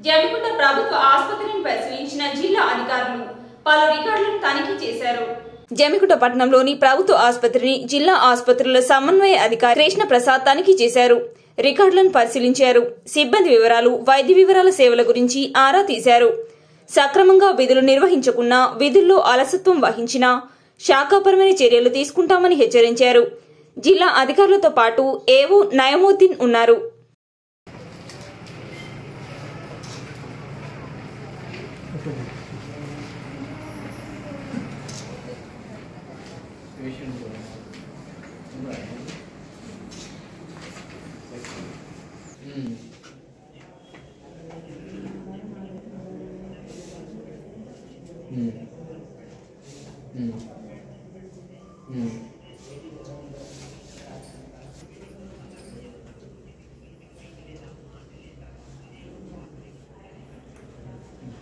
జమిగుంట ప్రభుత్వ ఆసుపత్రిని పరిశీలించిన జిల్లా అధికారులు పలు రికార్డులను తనిఖీ చేశారు. జమిగుంట పట్టణంలోని ప్రభుత్వ ఆసుపత్రిని జిల్లా ఆసుపత్రుల సమన్వయ అధికారి కృష్ణ ప్రసాద్ తనిఖీ చేశారు. రికార్డులను పరిశీలించారు. సిబ్బంది వివరాలు, వైద్య వివరాల సేవల గురించి ఆరా తీశారు. సక్రమంగా విధులు నిర్వహించకున్నా, విధుల్లో అలసత్వం వహించినా శాఖాపరమైన చర్యలు తీసుకుంటామని హెచ్చరించారు. జిల్లా అధికారులతో పాటు ఏవో నయముద్దీన్ ఉన్నారు. Mm.